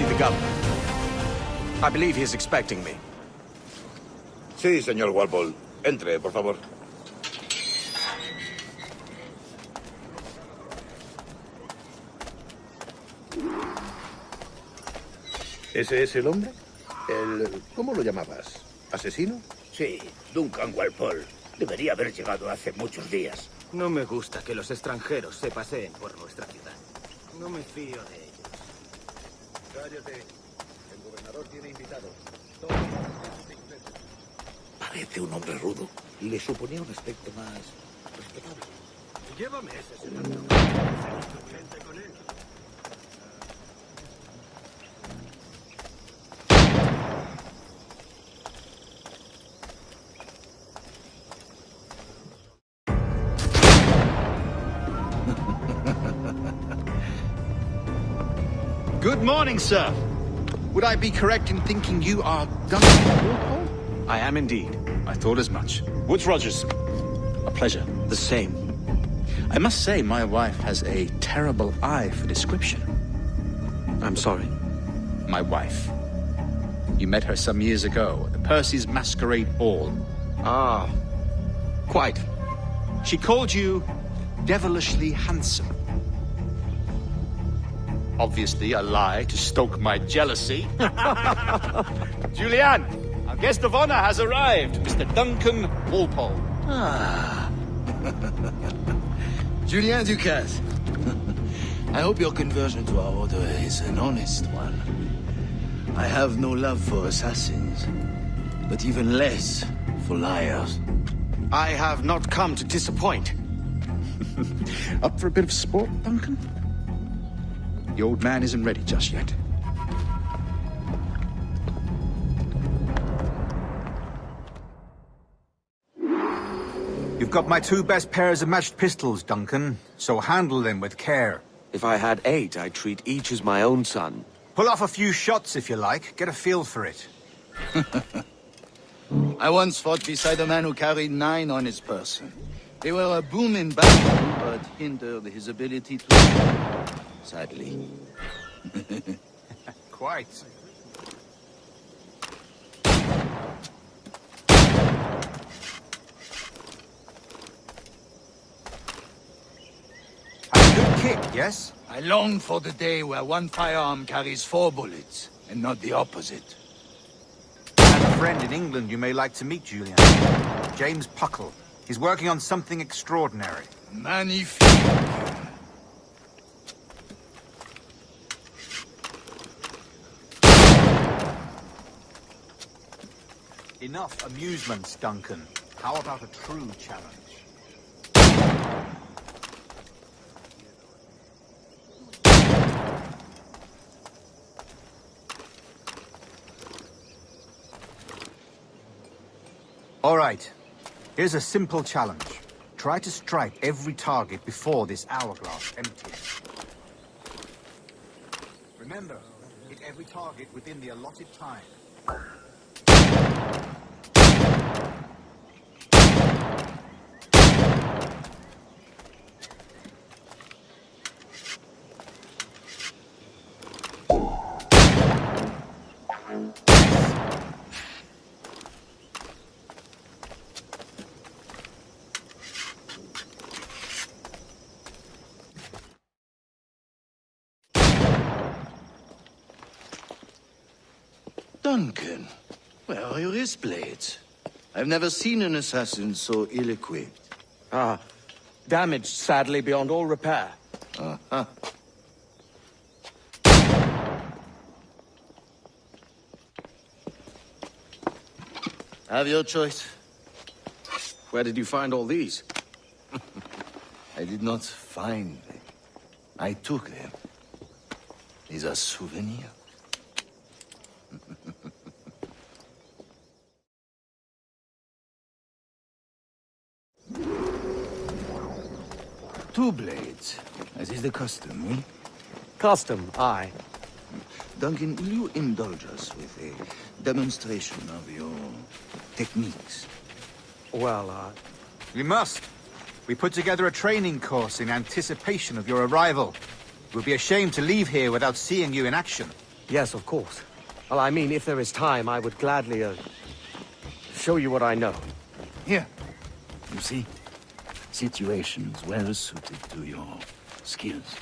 see the governor. I believe he is expecting me. Sí, señor Walpole. Entre, por favor. ¿Ese es el hombre? ¿Cómo lo llamabas? ¿Asesino? Sí, Duncan Walpole. Debería haber llegado hace muchos días. No me gusta que los extranjeros se paseen por nuestra ciudad. No me fío de ellos. Cállate. El gobernador tiene invitados. Parece un hombre rudo. Le suponía un aspecto más respetable. Llévame ese señor. Gente con él. Good morning, sir. Would I be correct in thinking you are Duncan Walpole? I am indeed. I thought as much. Woods Rogers. A pleasure. The same. I must say, my wife has a terrible eye for description. I'm sorry. My wife. You met her some years ago at the Percy's Masquerade Ball. Ah, quite. She called you devilishly handsome. Obviously a lie to stoke my jealousy. Julianne, our guest of honor has arrived, Mr. Duncan Walpole. Ah. Julien Ducasse. I hope your conversion to our order is an honest one. I have no love for assassins, but even less for liars. I have not come to disappoint. Up for a bit of sport, Duncan? The old man isn't ready just yet. You've got my two best pairs of matched pistols, Duncan, so handle them with care. If I had 8, I'd treat each as my own son. Pull off a few shots if you like, get a feel for it. I once fought beside a man who carried 9 on his person. They were a boom in battle, but hindered his ability to shoot, sadly. Quite. Had a good kick, yes? I long for the day where one firearm carries 4 bullets, and not the opposite. I have a friend in England you may like to meet, Julian. James Puckle. He's working on something extraordinary. Magnifique. Enough amusements, Duncan. How about a true challenge? All right. Here's a simple challenge. Try to strike every target before this hourglass empties. Remember, hit every target within the allotted time. Duncan, where are your wrist blades? I've never seen an assassin so ill-equipped. Ah, damaged sadly beyond all repair. Uh-huh. Have your choice. Where did you find all these? I did not find them. I took them. These are souvenirs. Two blades, as is the custom, eh? Custom, aye. Duncan, will you indulge us with a demonstration of your techniques? Well, We must. We put together a training course in anticipation of your arrival. We'll be ashamed to leave here without seeing you in action. Yes, of course. Well, I mean, if there is time, I would gladly, show you what I know. Here. You see? Situations well suited to your skills.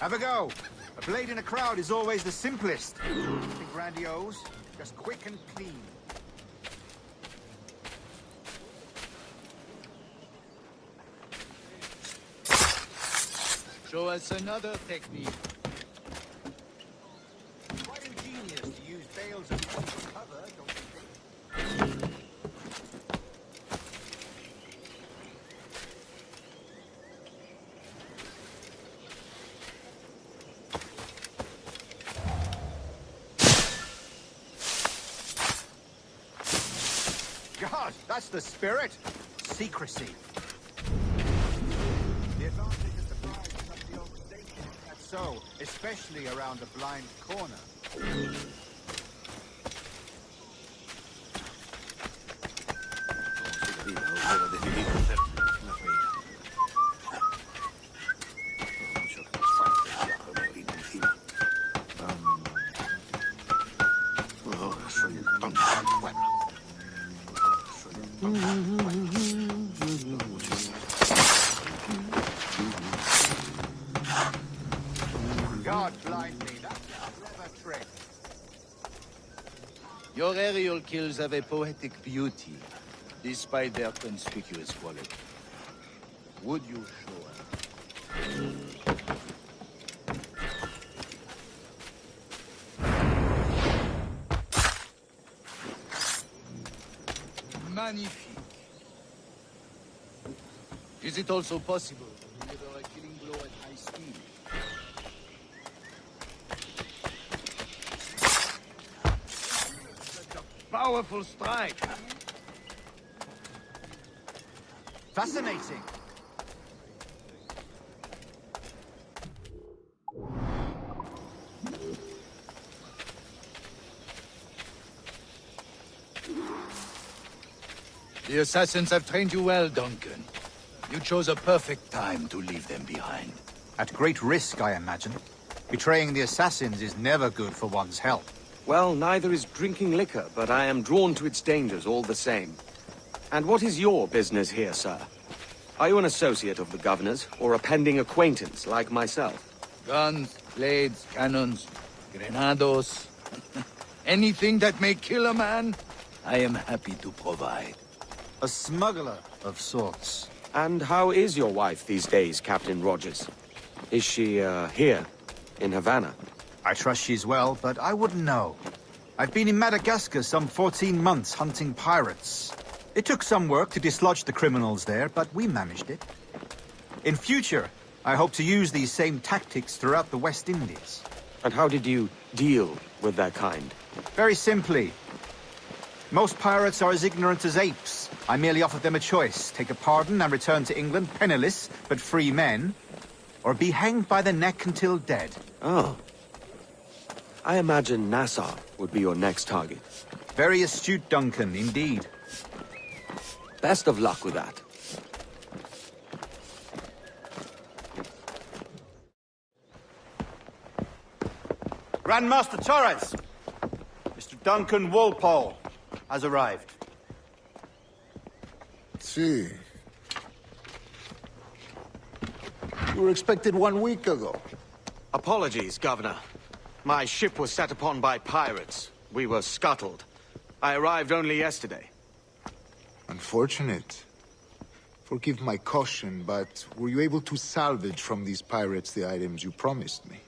Have a go. A blade in a crowd is always the simplest. Nothing grandiose, just quick and clean. Show us another technique. Quite ingenious to use bales of wood for cover, don't you think? God, that's the spirit. Secrecy. The advantage of the prize is not the overstatement. That's so, especially around a blind corner. God blind me, that's a clever trick. Your aerial kills have a poetic beauty, despite their conspicuous quality. Would you show us? Magnifique. Is it also possible to deliver a killing blow at high speed? Such a powerful strike. Fascinating. The assassins have trained you well, Duncan. You chose a perfect time to leave them behind. At great risk, I imagine. Betraying the assassins is never good for one's health. Well, neither is drinking liquor, but I am drawn to its dangers all the same. And what is your business here, sir? Are you an associate of the governor's, or a pending acquaintance like myself? Guns, blades, cannons, grenados. Anything that may kill a man, I am happy to provide. A smuggler of sorts. And how is your wife these days, Captain Rogers? Is she, here, in Havana? I trust she's well, but I wouldn't know. I've been in Madagascar some 14 months hunting pirates. It took some work to dislodge the criminals there, but we managed it. In future, I hope to use these same tactics throughout the West Indies. And how did you deal with that kind? Very simply. Most pirates are as ignorant as apes. I merely offered them a choice. Take a pardon and return to England penniless, but free men. Or be hanged by the neck until dead. Oh. I imagine Nassau would be your next target. Very astute, Duncan, indeed. Best of luck with that. Grandmaster Torres! Mr. Duncan Walpole has arrived. See. You were expected 1 week ago. Apologies, Governor. My ship was set upon by pirates. We were scuttled. I arrived only yesterday. Unfortunate. Forgive my caution, but were you able to salvage from these pirates the items you promised me?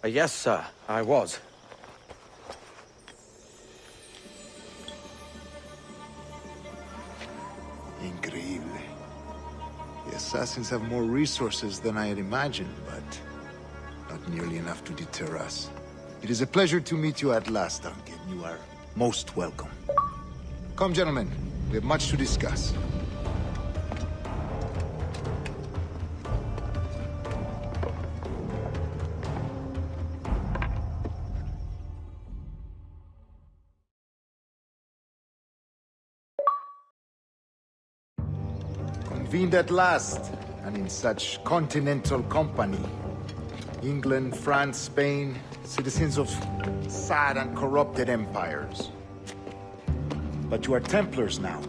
Yes, sir, I was. Increíble. The assassins have more resources than I had imagined, but not nearly enough to deter us. It is a pleasure to meet you at last, Duncan. You are most welcome. Come, gentlemen. We have much to discuss. Convened at last, and in such continental company. England, France, Spain, citizens of sad and corrupted empires. But you are Templars now,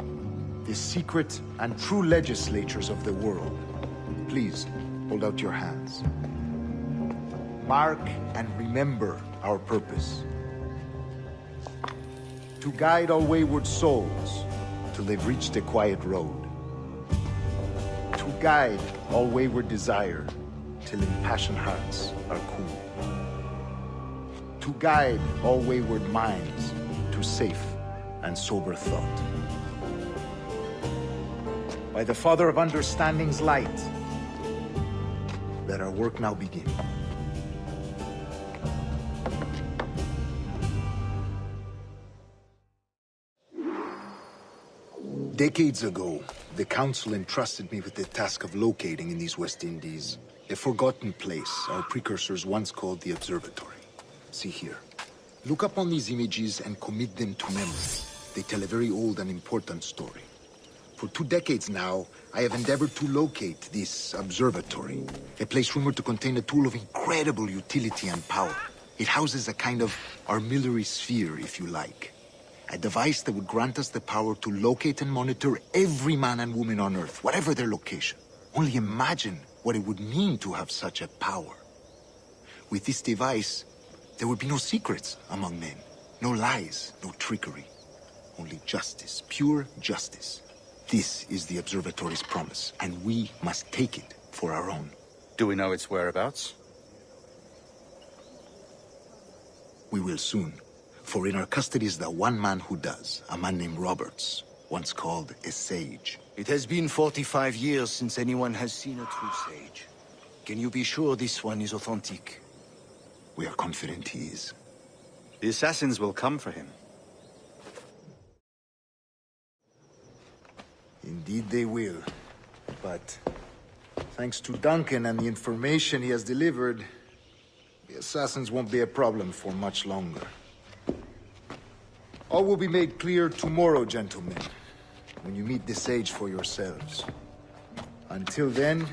the secret and true legislatures of the world. Please, hold out your hands. Mark and remember our purpose. To guide all wayward souls till they've reached a quiet road. To guide all wayward desire till impassioned hearts are cool. To guide all wayward minds to safe and sober thought. By the Father of Understanding's light, let our work now begin. Decades ago, the Council entrusted me with the task of locating in these West Indies a forgotten place our precursors once called the Observatory. See here. Look up on these images and commit them to memory. They tell a very old and important story. For 2 decades now, I have endeavored to locate this observatory, a place rumored to contain a tool of incredible utility and power. It houses a kind of armillary sphere, if you like. A device that would grant us the power to locate and monitor every man and woman on Earth, whatever their location. Only imagine what it would mean to have such a power. With this device, there would be no secrets among men, no lies, no trickery. Only justice, pure justice. This is the Observatory's promise, and we must take it for our own. Do we know its whereabouts? We will soon. For in our custody is the one man who does, a man named Roberts, once called a sage. It has been 45 years since anyone has seen a true sage. Can you be sure this one is authentic? We are confident he is. The assassins will come for him. Indeed they will. But thanks to Duncan and the information he has delivered, the assassins won't be a problem for much longer. All will be made clear tomorrow, gentlemen, when you meet the sage for yourselves. Until then,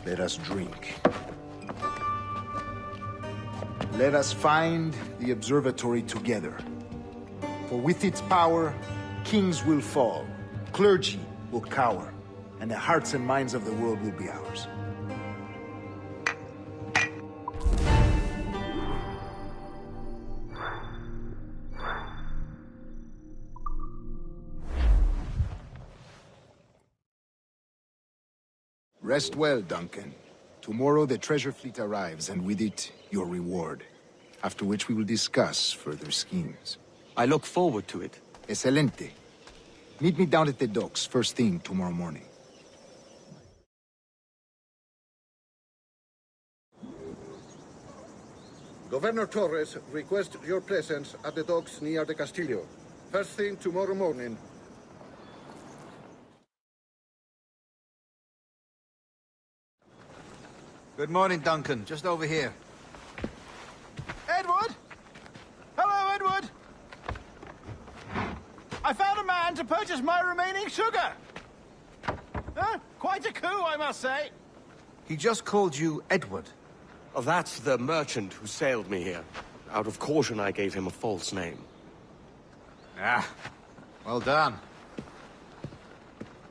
let us drink. Let us find the observatory together. For with its power, kings will fall, clergy will cower, and the hearts and minds of the world will be ours. Rest well, Duncan. Tomorrow the treasure fleet arrives, and with it, your reward. After which we will discuss further schemes. I look forward to it. Excelente. Meet me down at the docks first thing tomorrow morning. Governor Torres requests your presence at the docks near the Castillo. First thing tomorrow morning. Good morning, Duncan. Just over here. Edward? Hello, Edward! I found a man to purchase my remaining sugar! Huh? Quite a coup, I must say. He just called you Edward. Oh, that's the merchant who sailed me here. Out of caution, I gave him a false name. Ah, well done.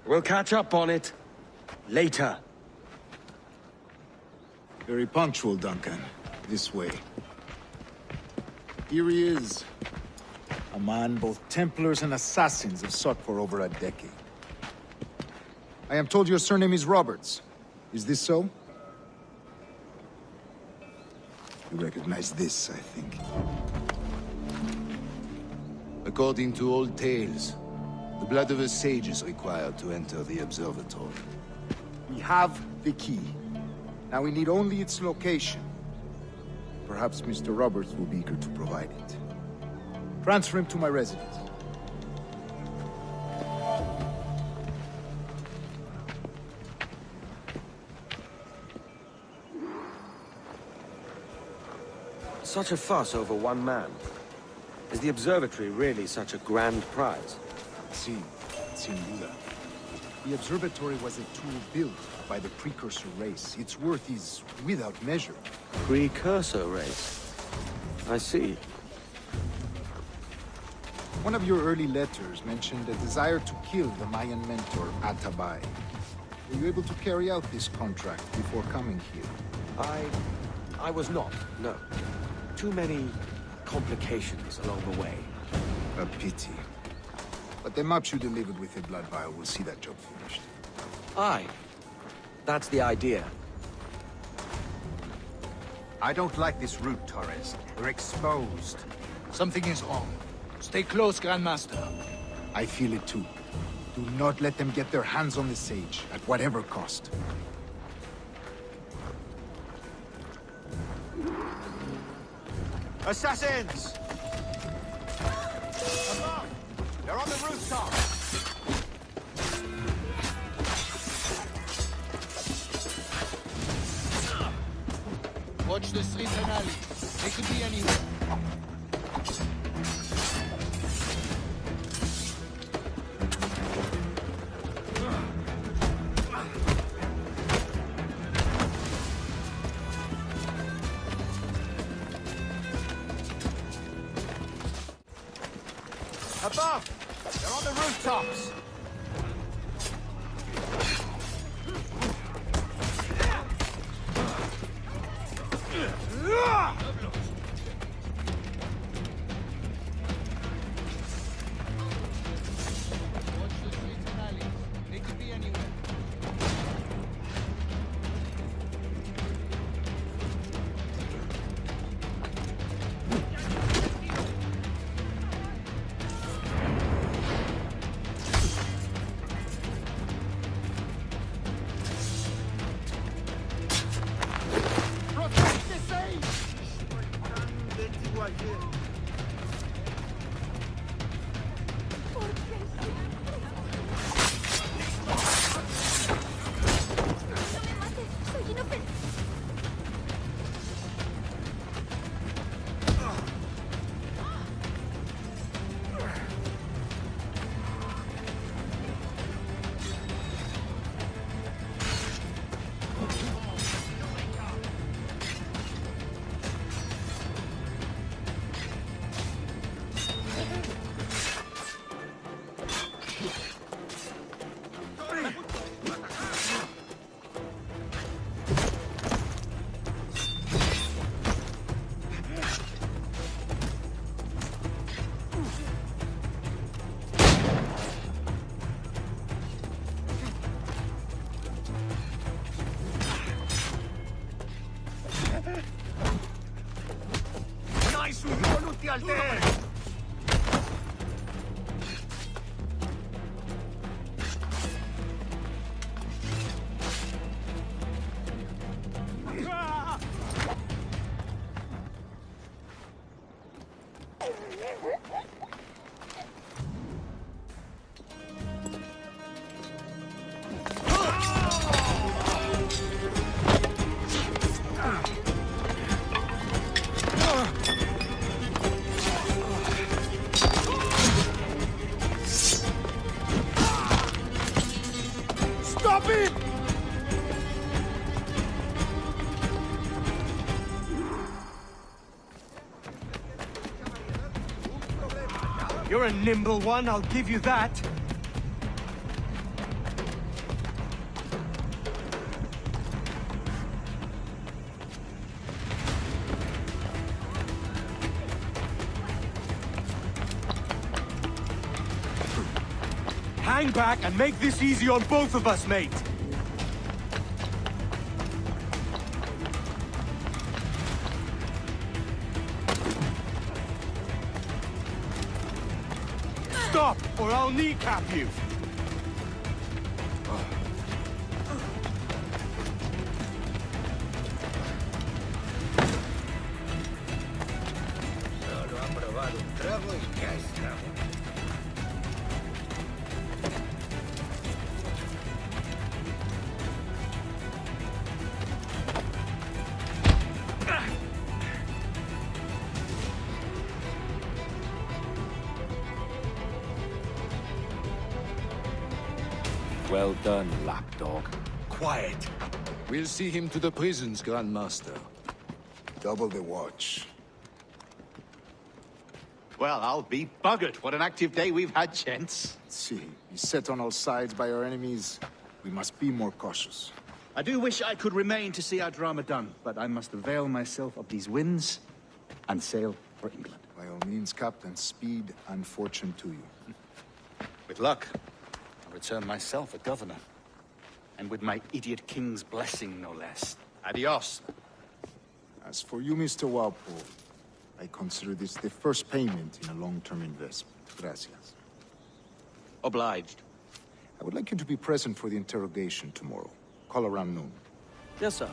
We'll catch up on it later. Very punctual, Duncan. This way. Here he is. A man both Templars and Assassins have sought for over a decade. I am told your surname is Roberts. Is this so? You recognize this, I think. According to old tales, the blood of a sage is required to enter the observatory. We have the key. Now we need only its location. Perhaps Mr. Roberts will be eager to provide it. Transfer him to my residence. Such a fuss over one man. Is the observatory really such a grand prize? Sí, sin duda. The observatory was a tool built by the precursor race. Its worth is without measure. Precursor race. I see. One of your early letters mentioned a desire to kill the Mayan mentor, Atabay. Were you able to carry out this contract before coming here? I was not, no. Too many complications along the way. A pity. But the maps you delivered with the blood vial will see that job finished. Aye. That's the idea. I don't like this route, Torres. We're exposed. Something is wrong. Stay close, Grandmaster. I feel it too. Do not let them get their hands on the sage, at whatever cost. Assassins! Above! They're on the rooftop! Watch the streets and alleys. They could be anywhere. Above! They're on the rooftops! Watch the streets and alleys. They could be anywhere. You're a nimble one, I'll give you that. Hang back and make this easy on both of us, mate. Stop, or I'll kneecap you. Solo ha probado un trago y ya estamos. Well done, lapdog. Quiet. We'll see him to the prisons, Grandmaster. Double the watch. Well, I'll be buggered. What an active day we've had, gents. Let's see. Beset on all sides by our enemies, we must be more cautious. I do wish I could remain to see our drama done, but I must avail myself of these winds and sail for England. By all means, Captain, speed and fortune to you. With luck, I'll return myself a governor. And with my idiot king's blessing, no less. Adios. As for you, Mr. Walpole, I consider this the first payment in a long-term investment. Gracias. Obliged. I would like you to be present for the interrogation tomorrow. Call around noon. Yes, sir.